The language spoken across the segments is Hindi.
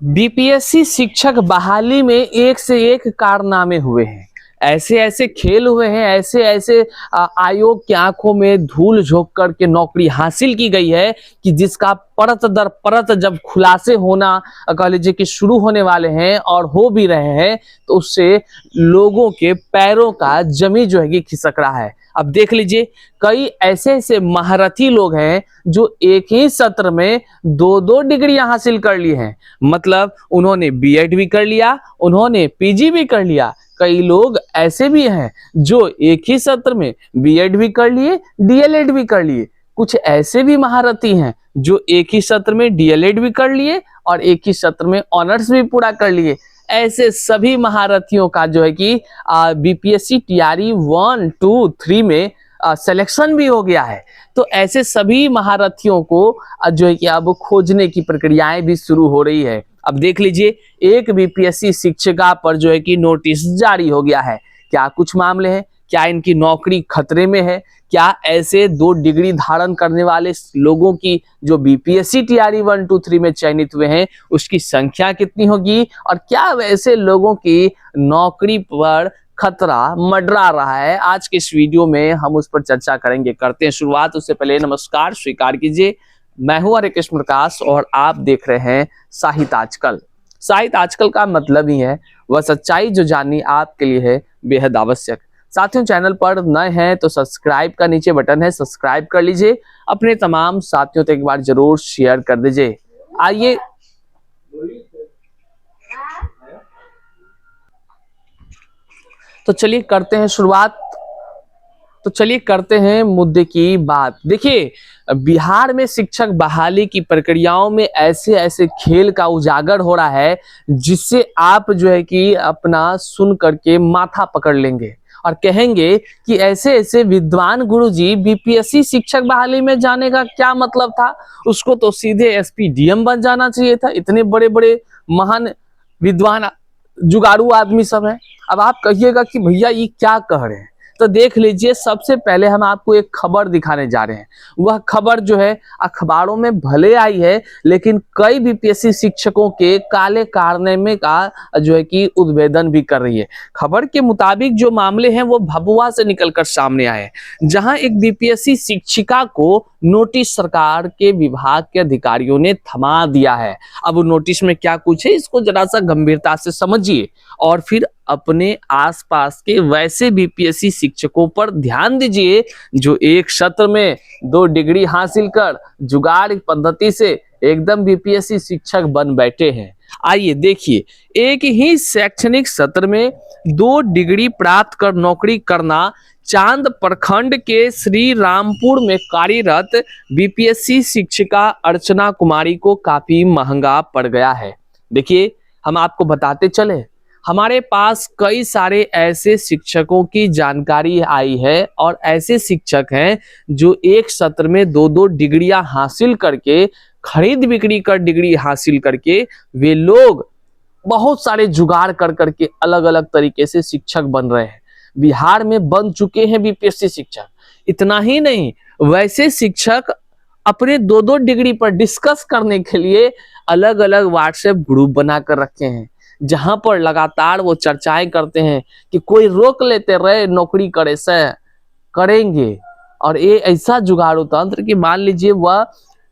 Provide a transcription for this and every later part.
बीपीएससी शिक्षक बहाली में एक से एक कारनामे हुए हैं। ऐसे ऐसे खेल हुए हैं, ऐसे ऐसे आयोग की आंखों में धूल झोंक करके नौकरी हासिल की गई है कि जिसका परत दर परत जब खुलासे होना कह लीजिए कि शुरू होने वाले हैं और हो भी रहे हैं, तो उससे लोगों के पैरों का जमी जो है कि खिसक रहा है। अब देख लीजिए, कई ऐसे ऐसे महारथी लोग हैं जो एक ही सत्र में दो दो डिग्रियां हासिल कर ली हैं। मतलब उन्होंने बीएड भी कर लिया, उन्होंने पीजी भी कर लिया। कई लोग ऐसे भी हैं जो एक ही सत्र में बीएड भी कर लिए, डीएलएड भी कर लिए। कुछ ऐसे भी महारथी हैं जो एक ही सत्र में डीएलएड भी कर लिए और एक ही सत्र में ऑनर्स भी पूरा कर लिए। ऐसे सभी महारथियों का जो है कि बीपीएससी टीआरई 1, 2, 3 में सिलेक्शन भी हो गया है। तो ऐसे सभी महारथियों को जो है कि अब खोजने की प्रक्रियाएं भी शुरू हो रही है। अब देख लीजिए, एक बीपीएससी शिक्षिका पर जो है कि नोटिस जारी हो गया है। क्या कुछ मामले हैं? क्या इनकी नौकरी खतरे में है? क्या ऐसे 2 डिग्री धारण करने वाले लोगों की जो बीपीएससी टीआरई 1, 2, 3 में चयनित हुए हैं उसकी संख्या कितनी होगी? और क्या वैसे लोगों की नौकरी पर खतरा मंडरा रहा है? आज के इस वीडियो में हम उस पर चर्चा करेंगे। करते हैं शुरुआत। उससे पहले नमस्कार स्वीकार कीजिए, मैं हूं हरे कृष्ण प्रकाश और आप देख रहे हैं साहित्य आजकल। साहित्य आजकल का मतलब ही है वह सच्चाई जो जाननी आपके लिए है बेहद आवश्यक। साथियों, चैनल पर नए हैं तो सब्सक्राइब का नीचे बटन है, सब्सक्राइब कर लीजिए। अपने तमाम साथियों तक एक बार जरूर शेयर कर दीजिए। आइए तो चलिए करते हैं मुद्दे की बात। देखिए, बिहार में शिक्षक बहाली की प्रक्रियाओं में ऐसे ऐसे खेल का उजागर हो रहा है जिससे आप जो है कि अपना सुन करके माथा पकड़ लेंगे और कहेंगे कि ऐसे ऐसे विद्वान गुरुजी बीपीएससी शिक्षक बहाली में जाने का क्या मतलब था? उसको तो सीधे एसपी डीएम बन जाना चाहिए था। इतने बड़े बड़े महान विद्वान जुगाड़ू आदमी सब हैं। अब आप कहिएगा कि भैया ये क्या कह रहे हैं, तो देख लीजिए, सबसे पहले हम आपको एक खबर दिखाने जा रहे हैं। वह खबर जो है अखबारों में भले आई है, लेकिन कई बीपीएससी शिक्षकों के काले कारनामे का जो है कि उद्भेदन भी कर रही है। खबर के मुताबिक जो मामले हैं वो भभुआ से निकलकर सामने आए, जहां एक बीपीएससी शिक्षिका को नोटिस सरकार के विभाग के अधिकारियों ने थमा दिया है। अब नोटिस में क्या कुछ है, इसको जरा सा गंभीरता से समझिए और फिर अपने आसपास के वैसे बीपीएससी शिक्षकों पर ध्यान दीजिए जो एक सत्र में 2 डिग्री हासिल कर जुगाड़ पद्धति से एकदम बीपीएससी शिक्षक बन बैठे हैं। आइए देखिए, एक ही शैक्षणिक सत्र में 2 डिग्री प्राप्त कर नौकरी करना चांद प्रखंड के श्री रामपुर में कार्यरत बीपीएससी शिक्षिका अर्चना कुमारी को काफी महंगा पड़ गया है। देखिए, हम आपको बताते चले, हमारे पास कई सारे ऐसे शिक्षकों की जानकारी आई है और ऐसे शिक्षक हैं जो एक सत्र में 2-2 डिग्रियां हासिल करके, खरीद बिक्री कर डिग्री हासिल करके वे लोग बहुत सारे जुगाड़ कर करके अलग अलग तरीके से शिक्षक बन रहे हैं। बिहार में बन चुके हैं बीपीएससी शिक्षक। इतना ही नहीं, वैसे शिक्षक अपने 2-2 डिग्री पर डिस्कस करने के लिए अलग अलग व्हाट्सएप ग्रुप बनाकर रखे हैं, जहां पर लगातार वो चर्चाएं करते हैं कि कोई रोक लेते रहे नौकरी करे से करेंगे। और ये ऐसा जुगाड़ू तंत्र कि मान लीजिए वह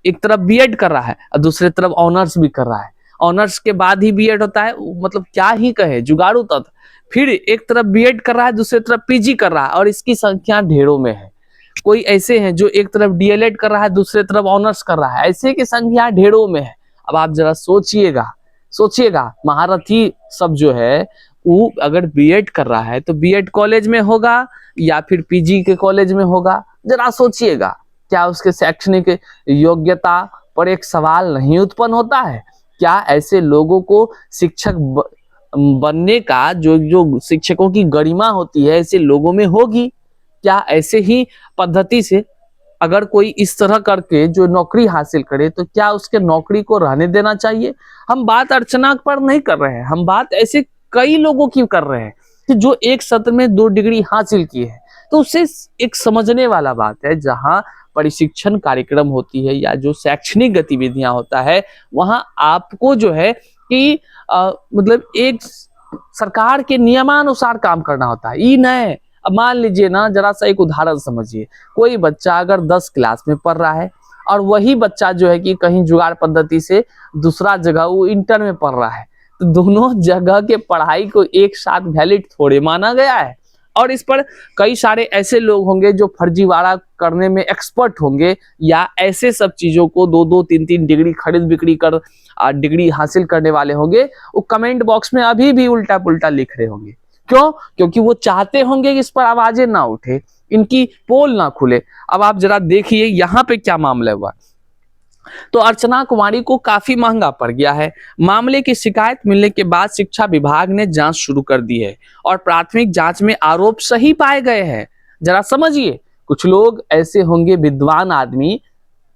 एक तरफ बीएड कर रहा है और दूसरी तरफ ऑनर्स भी कर रहा है, ऑनर्स के बाद ही बीएड होता है, मतलब क्या ही कहे, जुगाड़ू तंत्र। फिर एक तरफ बीएड कर रहा है, दूसरी तरफ पीजी कर रहा है और इसकी संख्या ढेरों में है। कोई ऐसे हैं जो एक तरफ डीएलएड कर रहा है, दूसरी तरफ ऑनर्स कर रहा है, ऐसे की संख्या ढेरों में है। अब आप जरा सोचिएगा, महारथी सब जो है वो अगर बीएड कर रहा है तो बीएड कॉलेज में होगा या फिर पीजी के कॉलेज में होगा? जरा सोचिएगा, क्या उसके शैक्षणिक योग्यता पर एक सवाल नहीं उत्पन्न होता है? क्या ऐसे लोगों को शिक्षक बनने का जो शिक्षकों की गरिमा होती है ऐसे लोगों में होगी? क्या ऐसे ही पद्धति से अगर कोई इस तरह करके जो नौकरी हासिल करे तो क्या उसके नौकरी को रहने देना चाहिए? हम बात अर्चना पर नहीं कर रहे हैं, हम बात ऐसे कई लोगों की कर रहे हैं कि जो एक सत्र में 2 डिग्री हासिल की है। तो उससे एक समझने वाला बात है, जहां प्रशिक्षण कार्यक्रम होती है या जो शैक्षणिक गतिविधियां होता है वहां आपको जो है कि मतलब एक सरकार के नियमानुसार काम करना होता है, ये नहीं। अब मान लीजिए ना, जरा सा एक उदाहरण समझिए, कोई बच्चा अगर 10 क्लास में पढ़ रहा है और वही बच्चा जो है कि कहीं जुगाड़ पद्धति से दूसरा जगह वो इंटर में पढ़ रहा है, तो दोनों जगह के पढ़ाई को एक साथ वैलिड थोड़े माना गया है। और इस पर कई सारे ऐसे लोग होंगे जो फर्जीवाड़ा करने में एक्सपर्ट होंगे, या ऐसे सब चीजों को 2-2, 3-3 डिग्री खरीद बिक्री कर डिग्री हासिल करने वाले होंगे, वो कमेंट बॉक्स में अभी भी उल्टा पुल्टा लिख रहे होंगे। क्यों? क्योंकि वो चाहते होंगे कि इस पर आवाजें ना उठे, इनकी पोल ना खुले। अब आप जरा देखिए यहाँ पे क्या मामला हुआ। तो अर्चना कुमारी को काफी महंगा पड़ गया है। मामले की शिकायत मिलने के बाद शिक्षा विभाग ने जांच शुरू कर दी है और प्राथमिक जांच में आरोप सही पाए गए हैं। जरा समझिए, कुछ लोग ऐसे होंगे विद्वान आदमी,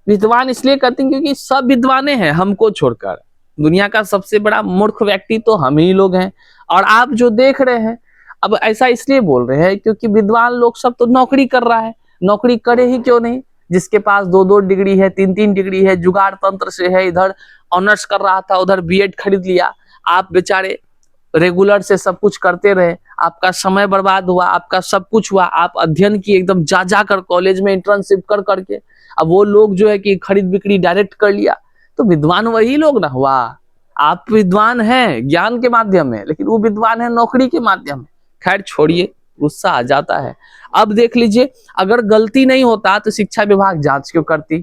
विद्वान इसलिए कहते हैं क्योंकि सब विद्वाने हैं हमको छोड़कर, दुनिया का सबसे बड़ा मूर्ख व्यक्ति तो हम ही लोग हैं। और आप जो देख रहे हैं, अब ऐसा इसलिए बोल रहे हैं क्योंकि विद्वान लोग सब तो नौकरी कर रहा है, नौकरी करे ही क्यों नहीं। जिसके पास 2-2 डिग्री है, 3-3 डिग्री है, जुगाड़ तंत्र से है, इधर ऑनर्स कर रहा था, उधर बीएड खरीद लिया। आप बेचारे रेगुलर से सब कुछ करते रहे, आपका समय बर्बाद हुआ, आपका सब कुछ हुआ, आप अध्ययन किए एकदम जा कर कॉलेज में इंटर्नशिप कर करके। अब वो लोग जो है कि खरीद बिक्री डायरेक्ट कर लिया, तो विद्वान वही लोग ना हुआ। आप विद्वान हैं ज्ञान के माध्यम में, लेकिन वो विद्वान है नौकरी के माध्यम में। खैर छोड़िए, गुस्सा आ जाता है। अब देख लीजिए, अगर गलती नहीं होता तो शिक्षा विभाग जांच क्यों करती?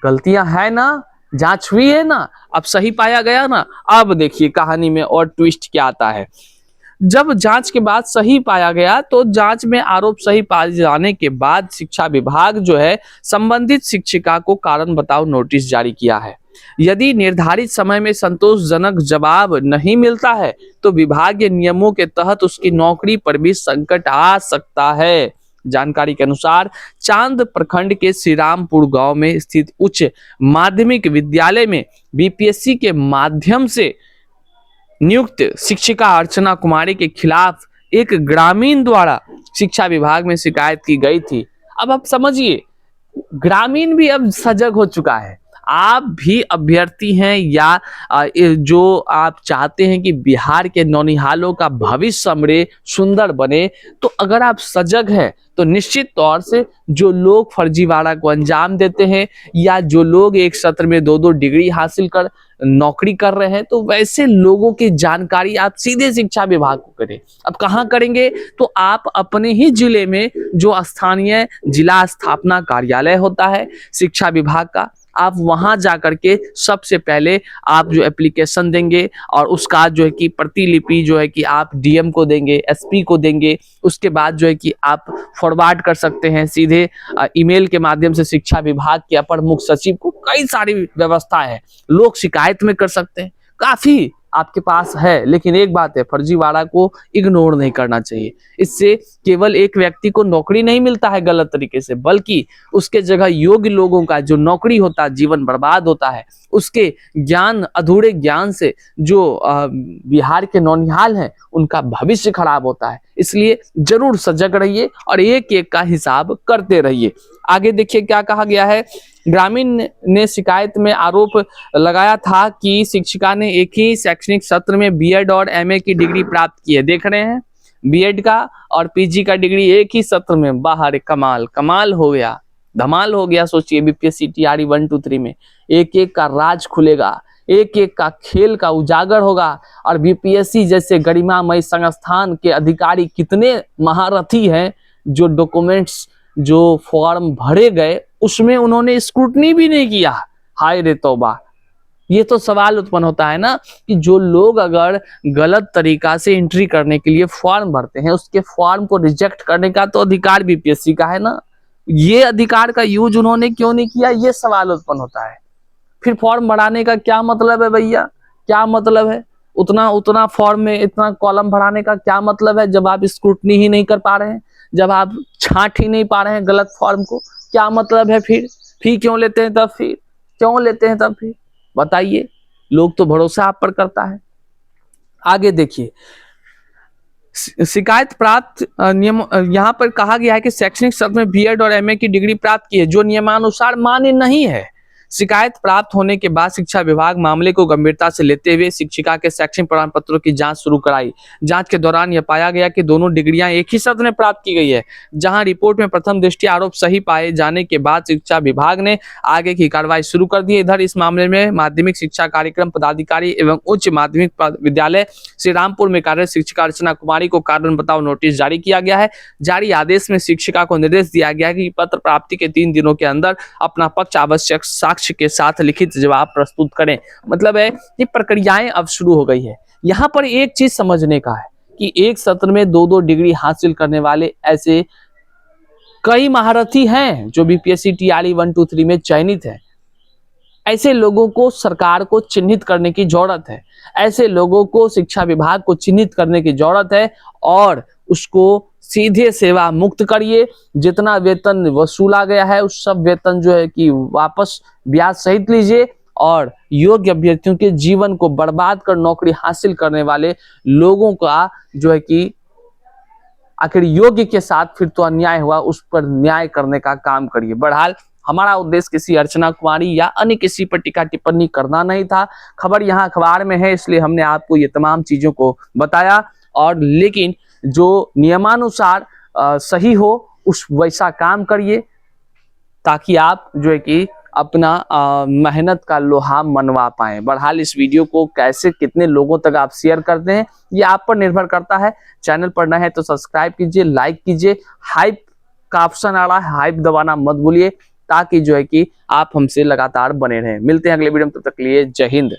गलतियां है ना, जांच हुई है ना, अब सही पाया गया ना। अब देखिए कहानी में और ट्विस्ट क्या आता है। जब जांच के बाद सही पाया गया, तो जांच में आरोप सही पाए जाने के बाद शिक्षा विभाग जो है संबंधित शिक्षिका को कारण बताओ नोटिस जारी किया है। यदि निर्धारित समय में संतोषजनक जवाब नहीं मिलता है तो विभागीय नियमों के तहत उसकी नौकरी पर भी संकट आ सकता है। जानकारी के अनुसार चांद प्रखंड के श्रीरामपुर गांव में स्थित उच्च माध्यमिक विद्यालय में बीपीएससी के माध्यम से नियुक्त शिक्षिका अर्चना कुमारी के खिलाफ एक ग्रामीण द्वारा शिक्षा विभाग में शिकायत की गई थी। अब आप समझिए, ग्रामीण भी अब सजग हो चुका है। आप भी अभ्यर्थी हैं या जो आप चाहते हैं कि बिहार के नौनिहालों का भविष्य समृद्ध सुंदर बने, तो अगर आप सजग हैं तो निश्चित तौर से जो लोग फर्जीवाड़ा को अंजाम देते हैं या जो लोग एक सत्र में 2-2 डिग्री हासिल कर नौकरी कर रहे हैं, तो वैसे लोगों की जानकारी आप सीधे शिक्षा विभाग को करें। अब कहाँ करेंगे? तो आप अपने ही जिले में जो स्थानीय जिला स्थापना कार्यालय होता है शिक्षा विभाग का, आप वहां जाकर के सबसे पहले आप जो एप्लीकेशन देंगे और उसका जो है कि प्रतिलिपि जो है कि आप डीएम को देंगे, एसपी को देंगे। उसके बाद जो है कि आप फॉरवर्ड कर सकते हैं सीधे ईमेल के माध्यम से शिक्षा विभाग के अपर मुख्य सचिव को। कई सारी व्यवस्था है, लोग शिकायत में कर सकते हैं, काफी आपके पास है। लेकिन एक बात है, फर्जीवाड़ा को इग्नोर नहीं करना चाहिए। इससे केवल एक व्यक्ति को नौकरी नहीं मिलता है गलत तरीके से, बल्कि उसके जगह योग्य लोगों का जो नौकरी होता है, जीवन बर्बाद होता है। उसके ज्ञान, अधूरे ज्ञान से जो बिहार के नौनिहाल हैं उनका भविष्य खराब होता है। इसलिए जरूर सजग रहिए और एक एक का हिसाब करते रहिए। आगे देखिए क्या कहा गया है। ग्रामीण ने शिकायत में आरोप लगाया था कि शिक्षिका ने एक ही शैक्षणिक सत्र में बीएड और एमए की डिग्री प्राप्त की है। देख रहे हैं, बीएड का और पीजी का डिग्री एक ही सत्र में। बाहर कमाल कमाल हो गया, धमाल हो गया। सोचिए बीपीएससी टीआरई 1, 2, 3 में एक एक का राज खुलेगा, एक एक का खेल का उजागर होगा। और बीपीएससी जैसे गरिमामय संस्थान के अधिकारी कितने महारथी हैं, जो डॉक्यूमेंट्स, जो फॉर्म भरे गए उसमें उन्होंने स्क्रूटनी भी नहीं किया। हाय रे तौबा। ये तो सवाल उत्पन्न होता है ना कि जो लोग अगर गलत तरीका से एंट्री करने के लिए फॉर्म भरते हैं, उसके फॉर्म को रिजेक्ट करने का तो अधिकार बीपीएससी का है ना। ये अधिकार का यूज उन्होंने क्यों नहीं किया, ये सवाल उत्पन्न होता है। फिर फॉर्म भराने का क्या मतलब है भैया, क्या मतलब है? उतना फॉर्म में इतना कॉलम भराने का क्या मतलब है, जब आप स्क्रूटनी ही नहीं कर पा रहे हैं, जब आप छांट ही नहीं पा रहे हैं गलत फॉर्म को? क्या मतलब है? फिर फी क्यों लेते हैं? तब फिर क्यों लेते हैं? तब फिर बताइए। लोग तो भरोसा आप पर करता है। आगे देखिए, शिकायत प्राप्त नियम यहाँ पर कहा गया है कि शैक्षणिक सत्र में बीएड और एमए की डिग्री प्राप्त की है जो नियमानुसार मान्य नहीं है। शिकायत प्राप्त होने के बाद शिक्षा विभाग मामले को गंभीरता से लेते हुए शिक्षिका के शैक्षणिक प्रमाण पत्रों की जांच शुरू कराई। जांच के दौरान यह पाया गया कि दोनों डिग्रियां एक ही सत्र में प्राप्त की गई है। जहां रिपोर्ट में प्रथम दृष्टि आरोप सही पाए जाने के बाद शिक्षा विभाग ने आगे की कार्रवाई शुरू कर दी। इधर इस मामले में माध्यमिक शिक्षा कार्यक्रम पदाधिकारी एवं उच्च माध्यमिक विद्यालय श्री रामपुर में कार्यरत शिक्षिका अर्चना कुमारी को कारण बताओ नोटिस जारी किया गया है। जारी आदेश में शिक्षिका को निर्देश दिया गया है कि पत्र प्राप्ति के 3 दिनों के अंदर अपना पक्ष आवश्यक साक्ष्य के साथ लिखित जवाब प्रस्तुत करें। मतलब है ये प्रक्रियाएं अब शुरू हो गई है। यहाँ पर एक चीज समझने का है कि एक सत्र में 2-2 डिग्री हासिल करने वाले ऐसे कई महारथी हैं जो बीपीएससी टीआरई 1, 2, 3 में चयनित है। ऐसे लोगों को सरकार को चिन्हित करने की जरूरत है। ऐसे लोगों को शिक्षा विभाग को चिन्हित करने की जरूरत है और उसको सीधे सेवा मुक्त करिए। जितना वेतन वसूला गया है उस सब वेतन जो है कि वापस ब्याज सहित लीजिए और योग्य अभ्यर्थियों के जीवन को बर्बाद कर नौकरी हासिल करने वाले लोगों का जो है कि आखिर योग्य के साथ फिर तो अन्याय हुआ उस पर न्याय करने का काम करिए। बहरहाल हमारा उद्देश्य किसी अर्चना कुमारी या अन्य किसी पर टीका टिप्पणी करना नहीं था। खबर यहाँ अखबार में है इसलिए हमने आपको ये तमाम चीजों को बताया और लेकिन जो नियमानुसार सही हो उस वैसा काम करिए ताकि आप जो है कि अपना मेहनत का लोहा मनवा पाए। बहरहाल इस वीडियो को कैसे कितने लोगों तक आप शेयर करते हैं ये आप पर निर्भर करता है। चैनल पर नए हैं तो सब्सक्राइब कीजिए, लाइक कीजिए। हाइप का ऑप्शन आ रहा है, हाइप दबाना मत भूलिए ताकि जो है कि आप हमसे लगातार बने रहें। मिलते हैं अगले वीडियो में, तब तक के लिए जय हिंद।